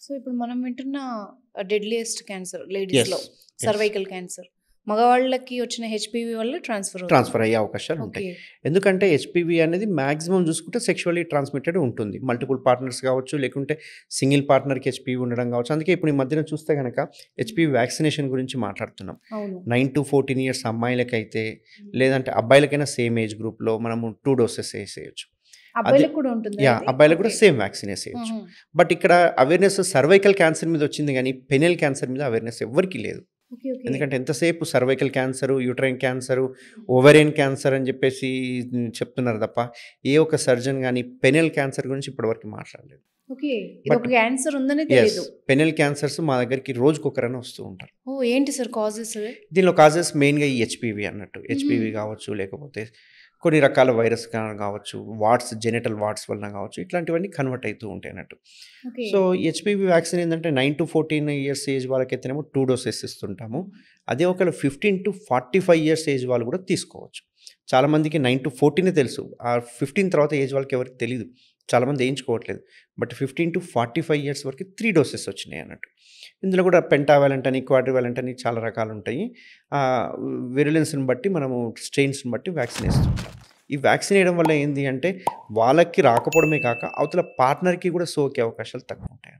So, ఇప్పుడు మనం వింటున్న డెడ్లియెస్ట్ క్యాన్సర్ యెస్. లేడీస్‌లో యెస్. Cervical cancer. మగవాళ్ళకి వచ్చిన హెచ్‌పివి వల్ల ట్రాన్స్‌ఫర్ అవుతుంది. ట్రాన్స్‌ఫర్ అయ్యే అవకాశాలుంటాయి. ఓకే. ఎందుకంటే హెచ్‌పివి అనేది మాక్సిమం చూసుకుంటే సెక్షువల్లీ ట్రాన్స్‌మిటెడ్ ఉంటుంది. మల్టిపుల్ పార్ట్నర్స్ కావచ్చు, లేకుంటే సింగిల్ పార్ట్నర్‌కి హెచ్‌పివి ఉండడం కావచ్చు. అందుకే ఇప్పుడు ఈ మధ్యన చూస్తే గనక హెచ్‌పివి వ్యాక్సినేషన్ గురించి మాట్లాడుతున్నాం. అవును. 9-14 ఇయర్స్ అమ్మాయిలకైతే, హ్మ్. లేదంటే అబ్బాయిలకైనా సేమ్ ఏజ్ గ్రూప్‌లో మనము 2 డోసెస్ ఏసేయొచ్చు. అదే అబ్బాయిలకు కూడా ఉంటుందా యాహ్! ఇది? అబ్బాయిలకు కూడా ఓకే. Same vaccine ఏసేయొచ్చు. హుహు. బట్ ఇక్కడ అవేర్‌నెస్ సర్వైకల్ క్యాన్సర్ మీద వచ్చింది గానీ, పెనియల్ క్యాన్సర్ మీద అవేర్‌నెస్ ఎవ్వరికీ లేదు. ఓకే. ఓకే. ఎందుకంటే ఎంతసేపు cervical cancer, uterine cancer, ovarian cancer అని చెప్పేసి చెప్తున్నారు తప్ప, ఏ ఒక్క సర్జన్ గాని పెనియల్ క్యాన్సర్ గురించి ఇప్పటివరకు మాట్లాడలేదు. ఓకే. బట్ ఇదొక క్యాన్సర్ ఉందనే యెస్. తెలీదు. పెనియల్ క్యాన్సర్స్ మా దగ్గరికి రోజుకొకరైనా వస్తూ ఉంటారు. ఓహ్! ఏంటి సార్ కాజెస్? దీనిలో కాజెస్ మెయిన్‌గా ఈ హెచ్‌పివి అన్నట్టు. హుహు. హెచ్‌పివి కావచ్చు, లేకపోతే కొన్ని రకాల వైరస్ కావచ్చు, వాట్స్ జెనిటల్ వాట్స్ వలన కావచ్చు, ఇట్లాంటివన్నీ కన్వర్ట్ అయితూ ఉంటాయి అన్నట్టు. ఓకే. సో, హెచ్‌పివి వ్యాక్సిన్ ఏందంటే 9-14 ఇయర్స్ ఏజ్ వాళ్ళకైతేనేమో 2 డోసెస్ ఇస్తుంటాము. అదే ఒకవేళ 15-45 ఇయర్స్ ఏజ్ వాళ్ళు కూడా తీసుకోవచ్చు. చాలామందికి 9-14 తెలుసు. ఆ 15 తర్వాత ఏజ్ వాళ్ళకి ఎవరికీ తెలీదు. చాలామంది ఏయించుకోవట్లేదు. బట్ 15-45 ఇయర్స్ వరకు 3 డోసెస్ వచ్చినాయి అన్నట్టు. ఇందులో కూడా పెంటావాలెంట్ అని, క్వాడ్రివాలెంట్ అని చాలా రకాలుంటాయి. విరులెన్స్‌ని బట్టి మనము స్ట్రెయిన్స్‌ని బట్టి వ్యాక్సిన్ ఏస్తుంటాం. ఈ వ్యాక్సిన్ ఏయడం వల్ల ఏంది అంటే, వాళ్ళకి రాకపోవడమే కాక, అవతల పార్ట్నర్‌కి కూడా సోకే అవకాశాలు తక్కువుంటాయన్నట్టు.